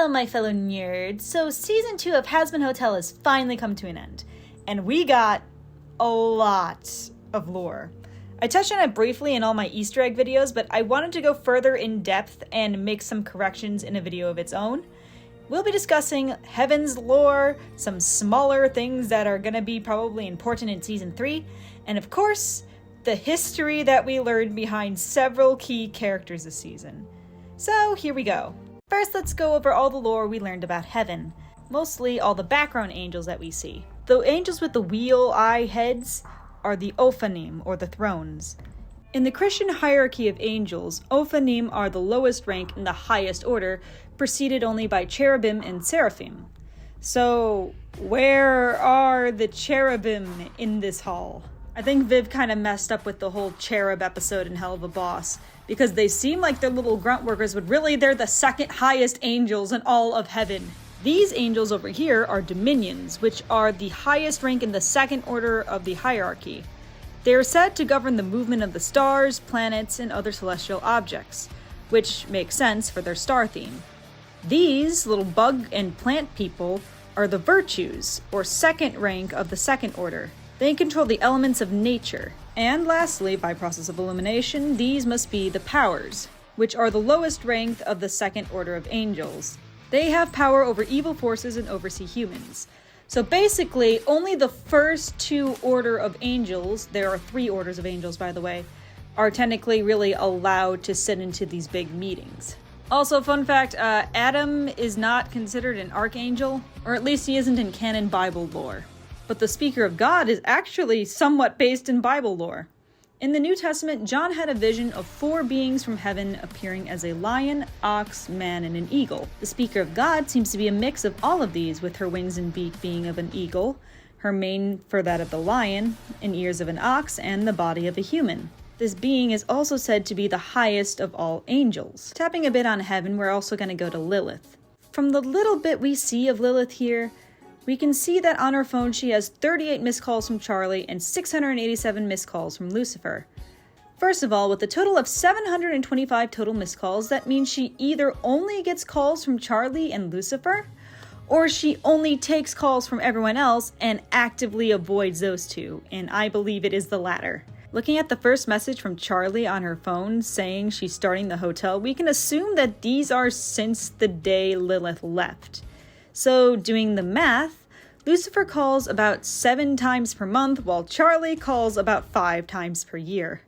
Hello, my fellow nerds. So season 2 of Hazbin Hotel has finally come to an end, and we got a lot of lore. I touched on it briefly in all my Easter egg videos, but I wanted to go further in depth and make some corrections in a video of its own. We'll be discussing Heaven's lore, some smaller things that are gonna be probably important in season 3, and of course, the history that we learned behind several key characters this season. So here we go. First, let's go over all the lore we learned about Heaven, mostly all the background angels that we see. The angels with the wheel eye heads are the Ophanim, or the thrones. In the Christian hierarchy of angels, Ophanim are the lowest rank in the highest order, preceded only by cherubim and seraphim. So, where are the cherubim in this haul? I think Viv kind of messed up with the whole cherub episode in Hell of a Boss, because they seem like they're little grunt workers, but really they're the second highest angels in all of heaven. These angels over here are dominions, which are the highest rank in the second order of the hierarchy. They are said to govern the movement of the stars, planets, and other celestial objects, which makes sense for their star theme. These little bug and plant people are the virtues, or second rank of the second order. They control the elements of nature. And lastly, by process of elimination, these must be the powers, which are the lowest rank of the second order of angels. They have power over evil forces and oversee humans. So basically, only the first two order of angels, there are 3 orders of angels by the way, are technically really allowed to sit into these big meetings. Also, fun fact, Adam is not considered an archangel, or at least he isn't in canon Bible lore. But the speaker of God is actually somewhat based in Bible lore. In the New Testament, John had a vision of 4 beings from heaven appearing as a lion, ox, man, and an eagle. The speaker of God seems to be a mix of all of these, with her wings and beak being of an eagle, her mane for that of the lion, and ears of an ox, and the body of a human. This being is also said to be the highest of all angels. Tapping a bit on heaven, we're also going to go to Lilith. From the little bit we see of Lilith here, we can see that on her phone she has 38 missed calls from Charlie and 687 missed calls from Lucifer. First of all, with a total of 725 total missed calls, that means she either only gets calls from Charlie and Lucifer, or she only takes calls from everyone else and actively avoids those two, and I believe it is the latter. Looking at the first message from Charlie on her phone saying she's starting the hotel, we can assume that these are since the day Lilith left. So, doing the math, Lucifer calls about 7 times per month, while Charlie calls about 5 times per year.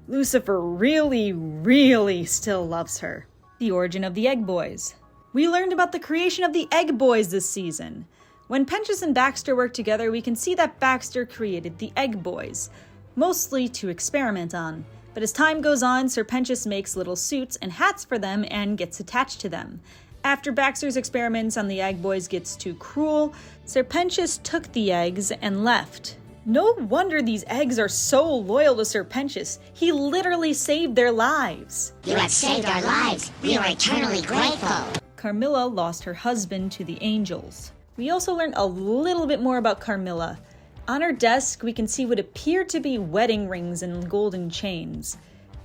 Lucifer really still loves her. The origin of the Egg Boys. We learned about the creation of the Egg Boys this season. When Pentious and Baxter worked together, we can see that Baxter created the Egg Boys, mostly to experiment on. But as time goes on, Sir Pentious makes little suits and hats for them and gets attached to them. After Baxter's experiments on the Egg Boys gets too cruel, Sir Pentious took the eggs and left. No wonder these eggs are so loyal to Sir Pentious. He literally saved their lives. You have saved our lives. We are eternally grateful. Carmilla lost her husband to the angels. We also learned a little bit more about Carmilla. On her desk, we can see what appear to be wedding rings and golden chains,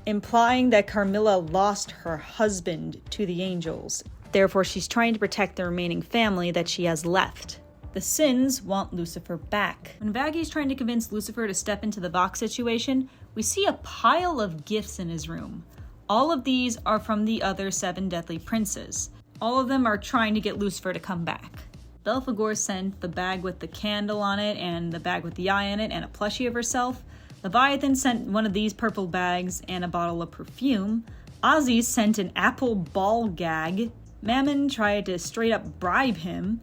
implying that Carmilla lost her husband to the angels. Therefore, she's trying to protect the remaining family that she has left. The Sins want Lucifer back. When Vaggy's trying to convince Lucifer to step into the Vox situation, we see a pile of gifts in his room. All of these are from the other 7 deadly princes. All of them are trying to get Lucifer to come back. Belphegor sent the bag with the candle on it and the bag with the eye on it and a plushie of herself. Leviathan sent one of these purple bags and a bottle of perfume. Ozzy sent an apple ball gag. Mammon tried to straight up bribe him.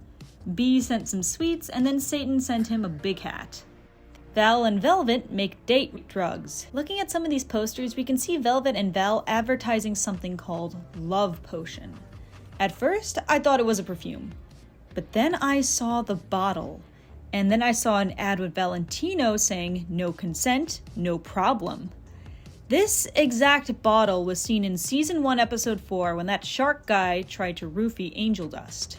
B sent some sweets, and then Satan sent him a big hat. Val and Velvet make date drugs. Looking at some of these posters, we can see Velvet and Val advertising something called Love Potion. At first, I thought it was a perfume. But then I saw the bottle. And then I saw an ad with Valentino saying, "No consent, no problem." This exact bottle was seen in Season 1, Episode 4, when that shark guy tried to roofie Angel Dust.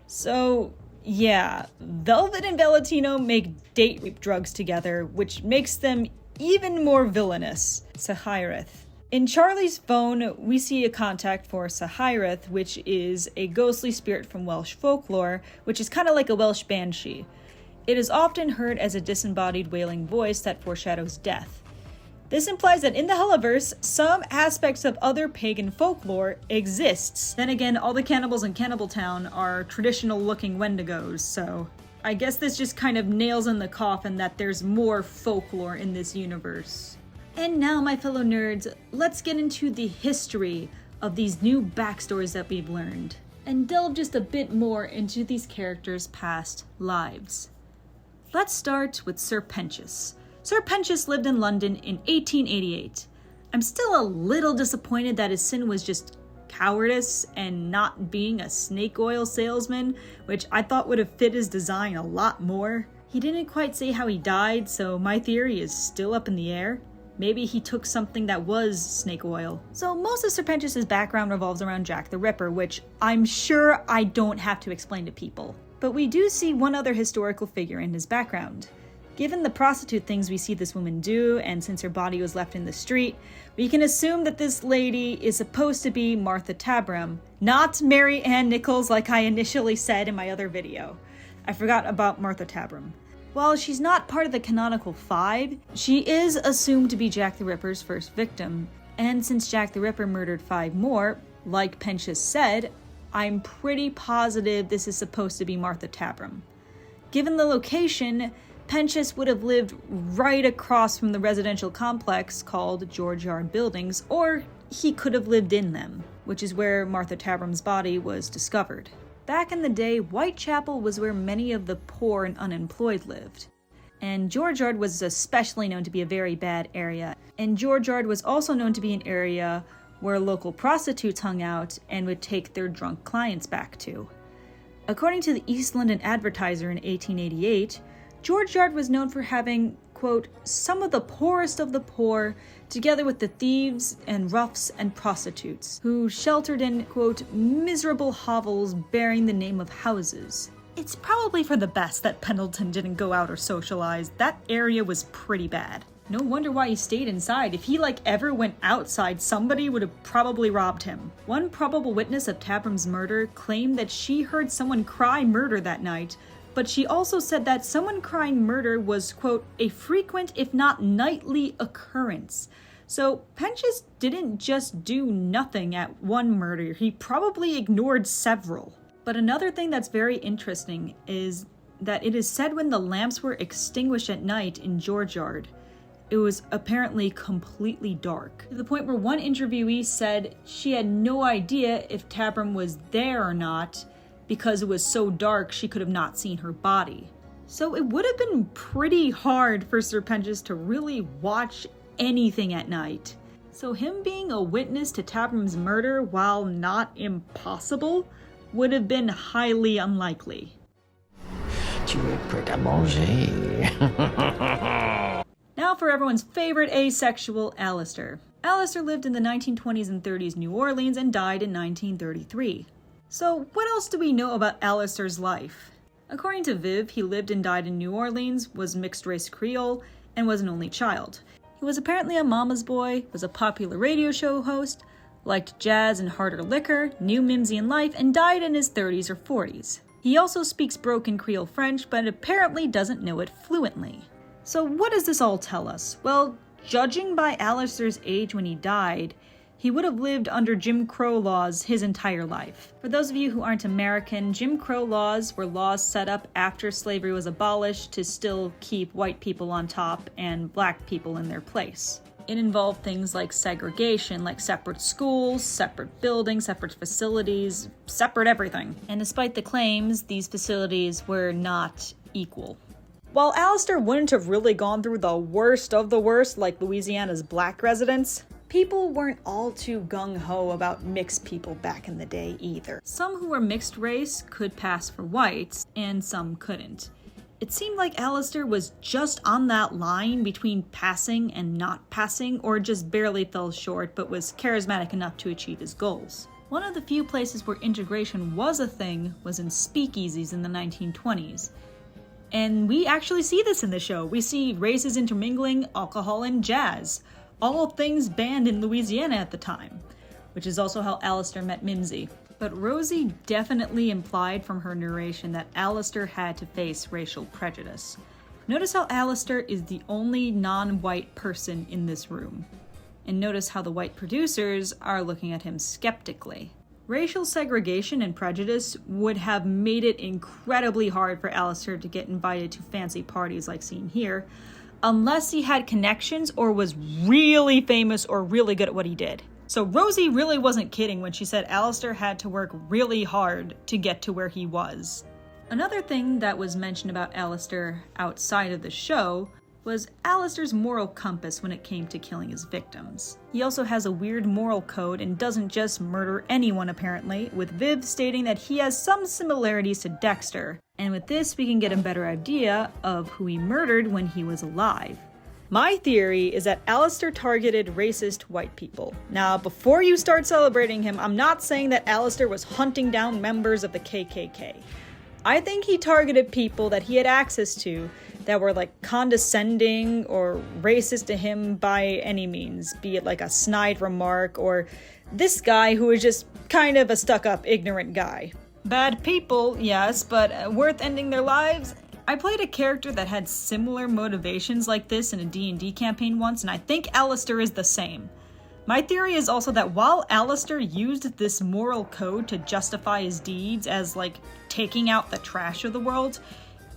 So, yeah, Velvet and Valentino make date rape drugs together, which makes them even more villainous. Sahireth. In Charlie's phone, we see a contact for Sahireth, which is a ghostly spirit from Welsh folklore, which is kind of like a Welsh banshee. It is often heard as a disembodied wailing voice that foreshadows death. This implies that in the Helliverse, some aspects of other pagan folklore exists. Then again, all the cannibals in Cannibal Town are traditional-looking Wendigos, so I guess this just kind of nails in the coffin that there's more folklore in this universe. And now, my fellow nerds, let's get into the history of these new backstories that we've learned, and delve just a bit more into these characters' past lives. Let's start with Sir Pentious. Sir Pentious lived in London in 1888. I'm still a little disappointed that his sin was just cowardice and not being a snake oil salesman, which I thought would have fit his design a lot more. He didn't quite say how he died, so my theory is still up in the air. Maybe he took something that was snake oil. So most of Sir Pentious' background revolves around Jack the Ripper, which I'm sure I don't have to explain to people. But we do see one other historical figure in his background. Given the prostitute things we see this woman do, and since her body was left in the street, we can assume that this lady is supposed to be Martha Tabram, not Mary Ann Nichols like I initially said in my other video. I forgot about Martha Tabram. While she's not part of the canonical five, she is assumed to be Jack the Ripper's first victim. And since Jack the Ripper murdered 5 more, like Pentious said, I'm pretty positive this is supposed to be Martha Tabram. Given the location, Pentious would have lived right across from the residential complex called George Yard Buildings, or he could have lived in them, which is where Martha Tabram's body was discovered. Back in the day, Whitechapel was where many of the poor and unemployed lived. And George Yard was especially known to be a very bad area. And George Yard was also known to be an area where local prostitutes hung out and would take their drunk clients back to. According to the East London Advertiser in 1888, George Yard was known for having, quote, some of the poorest of the poor, together with the thieves and roughs and prostitutes, who sheltered in, quote, miserable hovels bearing the name of houses. It's probably for the best that Pendleton didn't go out or socialize. That area was pretty bad. No wonder why he stayed inside. If he, ever went outside, somebody would have probably robbed him. One probable witness of Tabram's murder claimed that she heard someone cry murder that night, but she also said that someone crying murder was, quote, a frequent if not nightly occurrence. So Pentious didn't just do nothing at one murder, he probably ignored several. But another thing that's very interesting is that it is said when the lamps were extinguished at night in George Yard, it was apparently completely dark, to the point where one interviewee said she had no idea if Tabram was there or not, because it was so dark she could have not seen her body. So it would have been pretty hard for Sir Pentious to really watch anything at night. So him being a witness to Tabram's murder, while not impossible, would have been highly unlikely. Tu es prêt à manger? Now for everyone's favorite asexual, Alastor. Alastor lived in the 1920s and 30s New Orleans and died in 1933. So what else do we know about Alastor's life? According to Viv, he lived and died in New Orleans, was mixed-race Creole, and was an only child. He was apparently a mama's boy, was a popular radio show host, liked jazz and harder liquor, knew Mimsy life, and died in his 30s or 40s. He also speaks broken Creole French, but apparently doesn't know it fluently. So what does this all tell us? Well, judging by Alastor's age when he died, he would have lived under Jim Crow laws his entire life. For those of you who aren't American, Jim Crow laws were laws set up after slavery was abolished to still keep white people on top and black people in their place. It involved things like segregation, like separate schools, separate buildings, separate facilities, separate everything. And despite the claims, these facilities were not equal. While Alastor wouldn't have really gone through the worst of the worst like Louisiana's black residents, people weren't all too gung-ho about mixed people back in the day either. Some who were mixed race could pass for whites, and some couldn't. It seemed like Alastor was just on that line between passing and not passing, or just barely fell short but was charismatic enough to achieve his goals. One of the few places where integration was a thing was in speakeasies in the 1920s. And we actually see this in the show. We see races intermingling alcohol and jazz. all things banned in Louisiana at the time, which is also how Alastor met Mimsy. But Rosie definitely implied from her narration that Alastor had to face racial prejudice. Notice how Alastor is the only non-white person in this room. And notice how the white producers are looking at him skeptically. Racial segregation and prejudice would have made it incredibly hard for Alastor to get invited to fancy parties like seen here, unless he had connections or was really famous or really good at what he did. So Rosie really wasn't kidding when she said Alastor had to work really hard to get to where he was. Another thing that was mentioned about Alastor outside of the show was Alastor's moral compass when it came to killing his victims. He also has a weird moral code and doesn't just murder anyone apparently, with Viv stating that he has some similarities to Dexter, and with this we can get a better idea of who he murdered when he was alive. My theory is that Alastor targeted racist white people. Now, before you start celebrating him, I'm not saying that Alastor was hunting down members of the KKK. I think he targeted people that he had access to that were like condescending or racist to him by any means, be it like a snide remark or this guy who is just kind of a stuck-up, ignorant guy. Bad people, yes, but worth ending their lives? I played a character that had similar motivations like this in a D&D campaign once, and I think Alastor is the same. My theory is also that while Alastor used this moral code to justify his deeds as like taking out the trash of the world,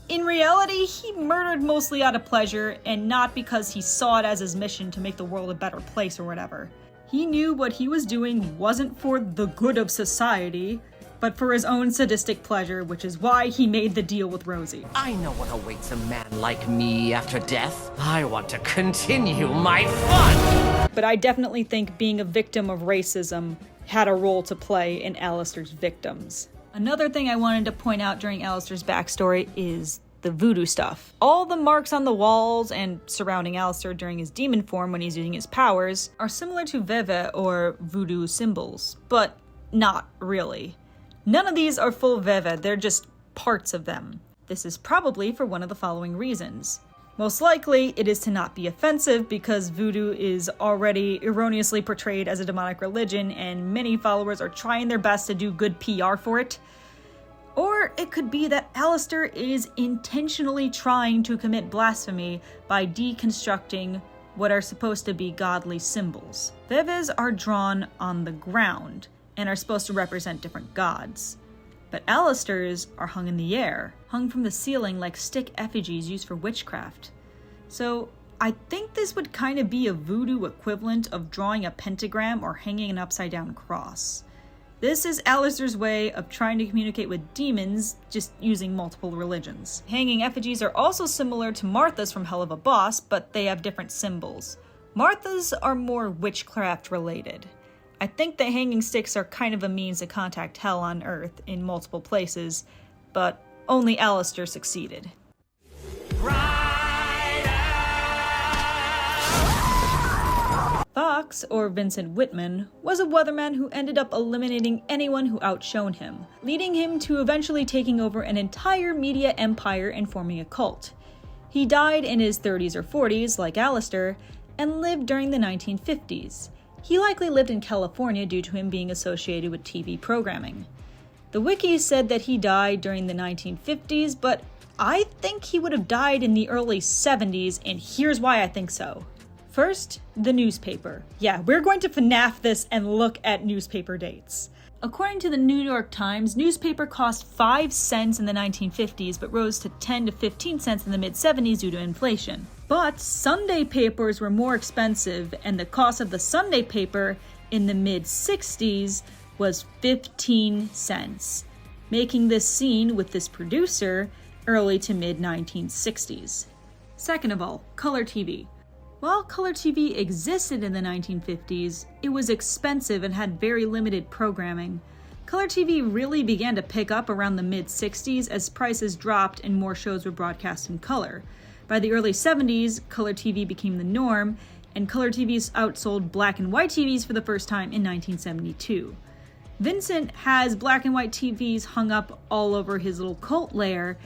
in reality, he murdered mostly out of pleasure and not because he saw it as his mission to make the world a better place or whatever. He knew what he was doing wasn't for the good of society, but for his own sadistic pleasure, which is why he made the deal with Rosie. I know what awaits a man like me after death. I want to continue my fun! But I definitely think being a victim of racism had a role to play in Alastor's victims. Another thing I wanted to point out during Alastor's backstory is the voodoo stuff. All the marks on the walls and surrounding Alastor during his demon form when he's using his powers are similar to Veve or voodoo symbols, but not really. None of these are full Veve, they're just parts of them. This is probably for one of the following reasons. Most likely, it is to not be offensive because voodoo is already erroneously portrayed as a demonic religion and many followers are trying their best to do good PR for it. Or it could be that Alastor is intentionally trying to commit blasphemy by deconstructing what are supposed to be godly symbols. Veves are drawn on the ground and are supposed to represent different gods. But Alastor's are hung in the air, hung from the ceiling like stick effigies used for witchcraft. So I think this would kind of be a voodoo equivalent of drawing a pentagram or hanging an upside down cross. This is Alastor's way of trying to communicate with demons, just using multiple religions. Hanging effigies are also similar to Martha's from Hell of a Boss, but they have different symbols. Martha's are more witchcraft related. I think the hanging sticks are kind of a means to contact hell on Earth in multiple places, but only Alastor succeeded. Fox, or Vincent Whitman, was a weatherman who ended up eliminating anyone who outshone him, leading him to eventually taking over an entire media empire and forming a cult. He died in his 30s or 40s, like Alastor, and lived during the 1950s. He likely lived in California due to him being associated with TV programming. The wiki said that he died during the 1950s, but I think he would have died in the early 70s, and here's why I think so. First, the newspaper. Yeah, we're going to FNAF this and look at newspaper dates. According to the New York Times, newspaper cost 5 cents in the 1950s, but rose to 10 to 15 cents in the mid-70s due to inflation. But Sunday papers were more expensive, and the cost of the Sunday paper in the mid-60s was 15 cents, making this scene with this producer early to mid-1960s. Second of all, color TV. While color TV existed in the 1950s, it was expensive and had very limited programming. Color TV really began to pick up around the mid-60s as prices dropped and more shows were broadcast in color. By the early 70s, color TV became the norm, and color TVs outsold black and white TVs for the first time in 1972. Vincent has black and white TVs hung up all over his little cult lair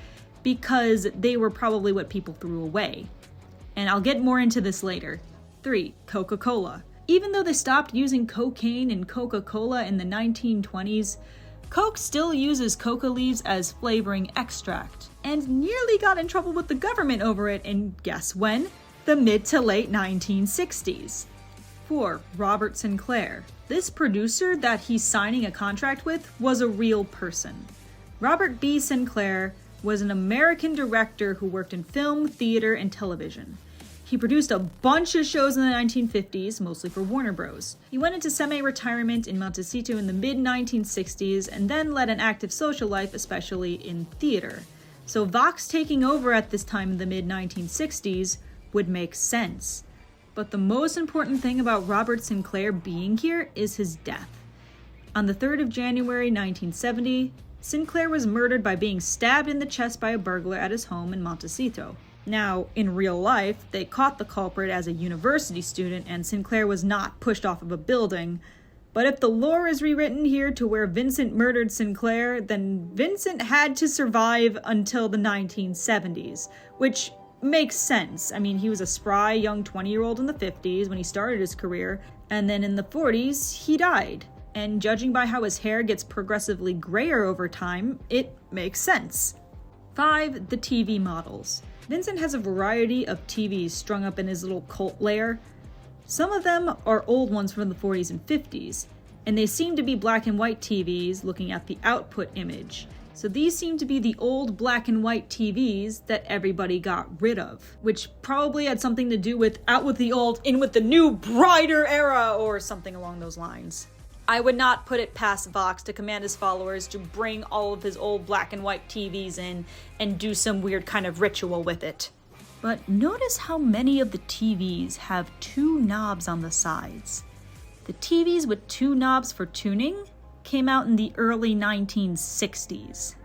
because they were probably what people threw away. And I'll get more into this later. 3. Coca-Cola. Even though they stopped using cocaine in Coca-Cola in the 1920s, Coke still uses coca leaves as flavoring extract, and nearly got in trouble with the government over it in, guess when? The mid to late 1960s. 4. Robert Sinclair. This producer that he's signing a contract with was a real person. Robert B. Sinclair was an American director who worked in film, theater, and television. He produced a bunch of shows in the 1950s, mostly for Warner Bros. He went into semi-retirement in Montecito in the mid-1960s and then led an active social life, especially in theater. So Vox taking over at this time in the mid-1960s would make sense. But the most important thing about Robert Sinclair being here is his death. On the 3rd of January 1970, Sinclair was murdered by being stabbed in the chest by a burglar at his home in Montecito. Now, in real life, they caught the culprit as a university student and Sinclair was not pushed off of a building. But if the lore is rewritten here to where Vincent murdered Sinclair, then Vincent had to survive until the 1970s, which makes sense. I mean, he was a spry young 20-year-old in the 50s when he started his career, and then in the 40s, he died. And judging by how his hair gets progressively grayer over time, it makes sense. 5. The TV models. Vincent has a variety of TVs strung up in his little cult lair. Some of them are old ones from the 40s and 50s, and they seem to be black and white TVs looking at the output image. So these seem to be the old black and white TVs that everybody got rid of, which probably had something to do with out with the old, in with the new, brighter era, or something along those lines. I would not put it past Vox to command his followers to bring all of his old black and white TVs in and do some weird kind of ritual with it. But notice how many of the TVs have 2 knobs on the sides. The TVs with 2 knobs for tuning came out in the early 1960s.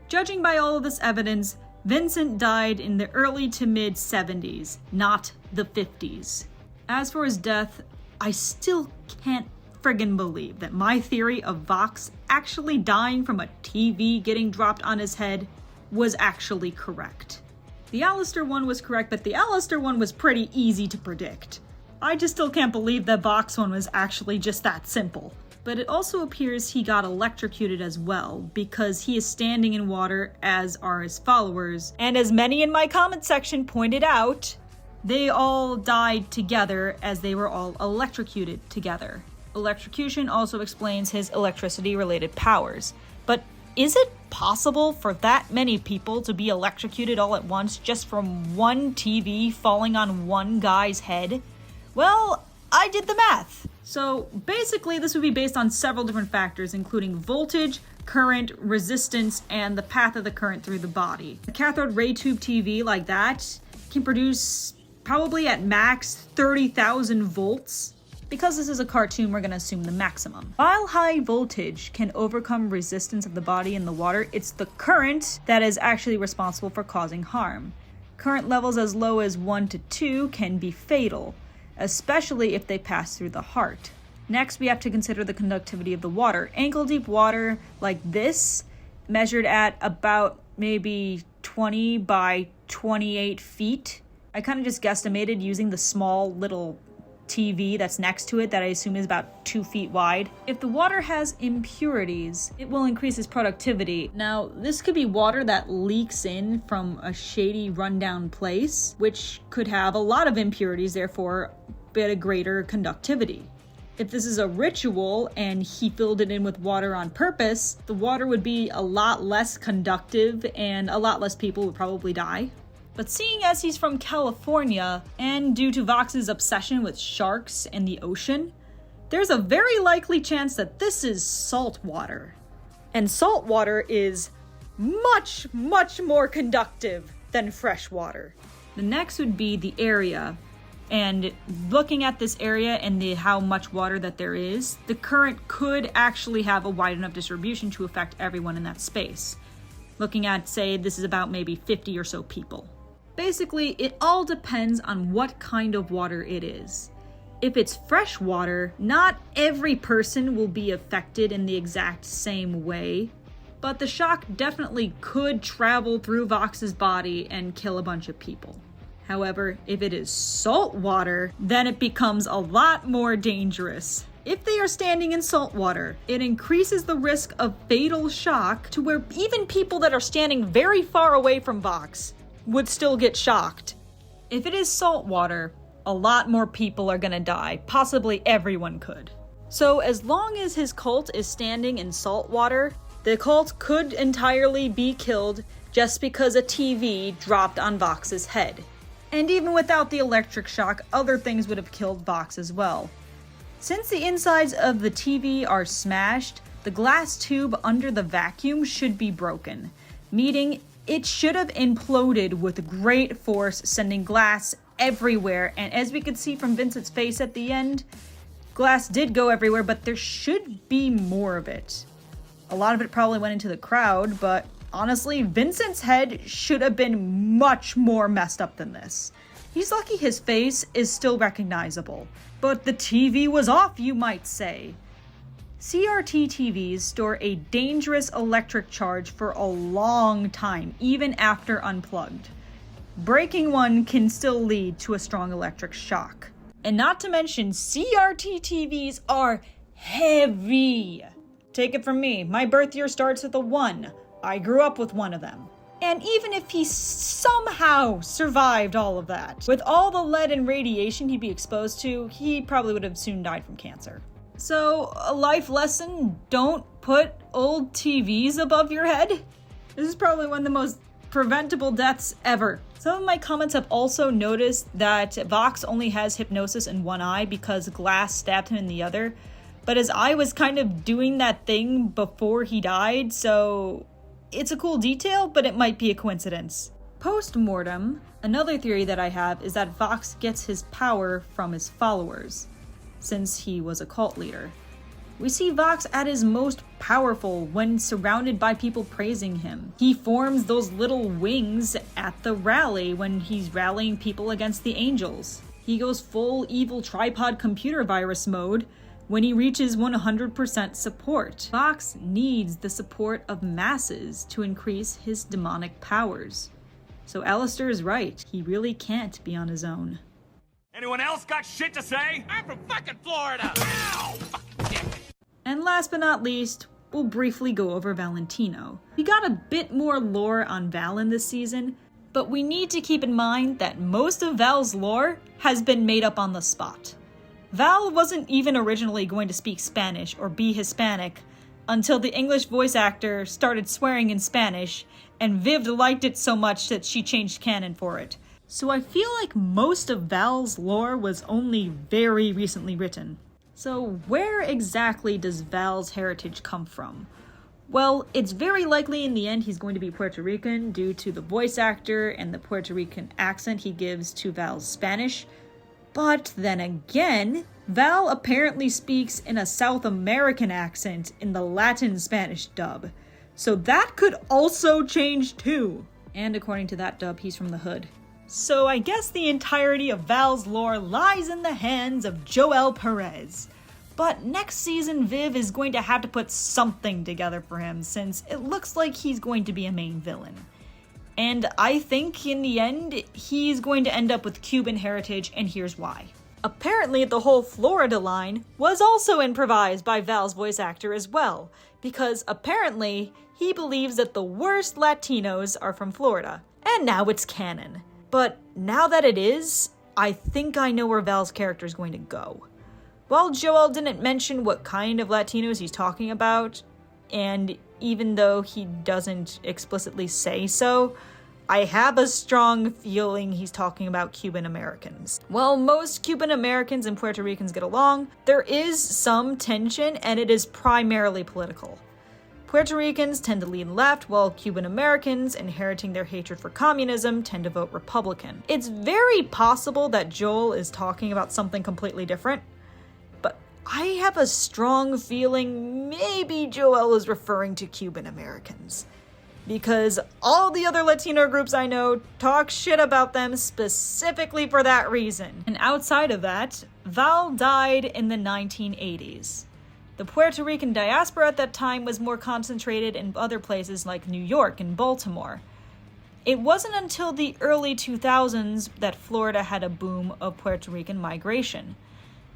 Judging by all of this evidence, Vincent died in the early to mid 70s, not the 50s. As for his death, I still can't friggin' believe that my theory of Vox actually dying from a TV getting dropped on his head was actually correct. The Alastor one was correct, but the Alastor one was pretty easy to predict. I just still can't believe the Vox one was actually just that simple. But it also appears he got electrocuted as well, because he is standing in water, as are his followers. And as many in my comment section pointed out, they all died together as they were all electrocuted together. Electrocution also explains his electricity-related powers. But is it possible for that many people to be electrocuted all at once just from one TV falling on one guy's head? Well, I did the math. So basically this would be based on several different factors, including voltage, current, resistance, and the path of the current through the body. A cathode ray tube TV like that can produce probably at max 30,000 volts. Because this is a cartoon, we're going to assume the maximum. While high voltage can overcome resistance of the body in the water, it's the current that is actually responsible for causing harm. Current levels as low as 1 to 2 can be fatal, especially if they pass through the heart. Next, we have to consider the conductivity of the water. Ankle-deep water like this, measured at about maybe 20 by 28 feet. I kind of just guesstimated using the small little TV that's next to it that I assume is about 2 feet wide. If the water has impurities, it will increase its productivity. Now, this could be water that leaks in from a shady, rundown place, which could have a lot of impurities, therefore get a greater conductivity. If this is a ritual and he filled it in with water on purpose, the water would be a lot less conductive and a lot less people would probably die. But seeing as he's from California, and due to Vox's obsession with sharks and the ocean, there's a very likely chance that this is salt water. And salt water is much, much more conductive than fresh water. The next would be the area. And looking at this area and how much water that there is, the current could actually have a wide enough distribution to affect everyone in that space. Looking at, say, this is about maybe 50 or so people. Basically, it all depends on what kind of water it is. If it's fresh water, not every person will be affected in the exact same way, but the shock definitely could travel through Vox's body and kill a bunch of people. However, if it is salt water, then it becomes a lot more dangerous. If they are standing in salt water, it increases the risk of fatal shock to where even people that are standing very far away from Vox would still get shocked. If it is salt water, a lot more people are gonna die. Possibly everyone could. So as long as his cult is standing in salt water, the cult could entirely be killed just because a TV dropped on Vox's head. And even without the electric shock, other things would have killed Vox as well. Since the insides of the TV are smashed, the glass tube under the vacuum should be broken, meaning it should have imploded with great force, sending glass everywhere. And as we could see from Vincent's face at the end, glass did go everywhere, but there should be more of it. A lot of it probably went into the crowd, but honestly, Vincent's head should have been much more messed up than this. He's lucky his face is still recognizable. But the TV was off, you might say. CRT TVs store a dangerous electric charge for a long time, even after unplugged. Breaking one can still lead to a strong electric shock. And not to mention, CRT TVs are heavy. Take it from me, my birth year starts with a 1. I grew up with one of them. And even if he somehow survived all of that, with all the lead and radiation he'd be exposed to, he probably would have soon died from cancer. So, a life lesson, don't put old TVs above your head. This is probably one of the most preventable deaths ever. Some of my comments have also noticed that Vox only has hypnosis in one eye because glass stabbed him in the other. But his eye was kind of doing that thing before he died, so it's a cool detail, but it might be a coincidence. Post-mortem, another theory that I have is that Vox gets his power from his followers, since he was a cult leader. We see Vox at his most powerful when surrounded by people praising him. He forms those little wings at the rally when he's rallying people against the angels. He goes full evil tripod computer virus mode when he reaches 100% support. Vox needs the support of masses to increase his demonic powers. So Alastor is right, he really can't be on his own. Anyone else got shit to say? I'm from fucking Florida! Ow! And last but not least, we'll briefly go over Valentino. We got a bit more lore on Val in this season, but we need to keep in mind that most of Val's lore has been made up on the spot. Val wasn't even originally going to speak Spanish or be Hispanic until the English voice actor started swearing in Spanish, and Viv liked it so much that she changed canon for it. So I feel like most of Val's lore was only very recently written. So where exactly does Val's heritage come from? Well, it's very likely in the end he's going to be Puerto Rican due to the voice actor and the Puerto Rican accent he gives to Val's Spanish. But then again, Val apparently speaks in a South American accent in the Latin Spanish dub. So that could also change too. And according to that dub, he's from the hood. So I guess the entirety of Val's lore lies in the hands of Joel Perez. But next season, Viv is going to have to put something together for him, since it looks like he's going to be a main villain. And I think in the end, he's going to end up with Cuban heritage, and here's why. Apparently, the whole Florida line was also improvised by Val's voice actor as well, because apparently, he believes that the worst Latinos are from Florida. And now it's canon. But now that it is, I think I know where Val's character is going to go. While Joel didn't mention what kind of Latinos he's talking about, and even though he doesn't explicitly say so, I have a strong feeling he's talking about Cuban Americans. While most Cuban Americans and Puerto Ricans get along, there is some tension, and it is primarily political. Puerto Ricans tend to lean left, while Cuban Americans, inheriting their hatred for communism, tend to vote Republican. It's very possible that Joel is talking about something completely different, but I have a strong feeling maybe Joel is referring to Cuban Americans. Because all the other Latino groups I know talk shit about them specifically for that reason. And outside of that, Val died in the 1980s. The Puerto Rican diaspora at that time was more concentrated in other places like New York and Baltimore. It wasn't until the early 2000s that Florida had a boom of Puerto Rican migration.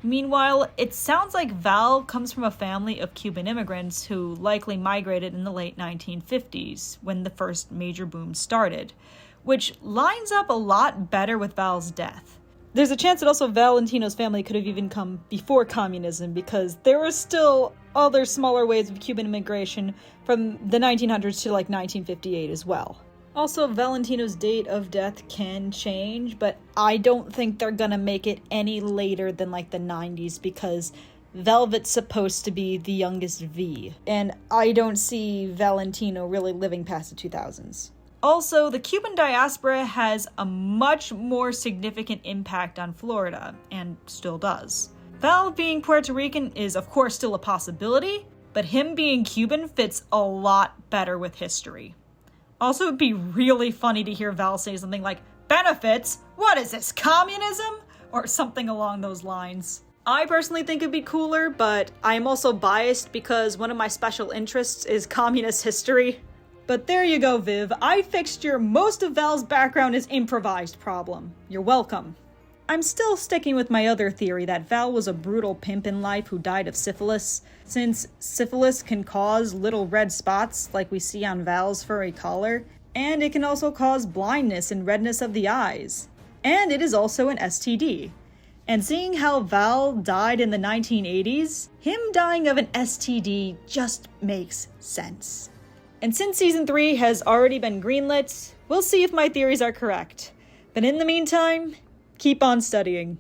Meanwhile, it sounds like Val comes from a family of Cuban immigrants who likely migrated in the late 1950s, when the first major boom started, which lines up a lot better with Val's death. There's a chance that also Valentino's family could have even come before communism, because there were still other smaller waves of Cuban immigration from the 1900s to like 1958 as well. Also, Valentino's date of death can change, but I don't think they're gonna make it any later than like the 90s, because Velvet's supposed to be the youngest V, and I don't see Valentino really living past the 2000s. Also, the Cuban diaspora has a much more significant impact on Florida, and still does. Val being Puerto Rican is of course still a possibility, but him being Cuban fits a lot better with history. Also, it'd be really funny to hear Val say something like, "Benefits? What is this, communism?" Or something along those lines. I personally think it'd be cooler, but I'm also biased because one of my special interests is communist history. But there you go, Viv. I fixed your most of Val's background is improvised problem. You're welcome. I'm still sticking with my other theory that Val was a brutal pimp in life who died of syphilis, since syphilis can cause little red spots like we see on Val's furry collar, and it can also cause blindness and redness of the eyes. And it is also an STD. And seeing how Val died in the 1980s, him dying of an STD just makes sense. And since season 3 has already been greenlit, we'll see if my theories are correct. But in the meantime, keep on studying.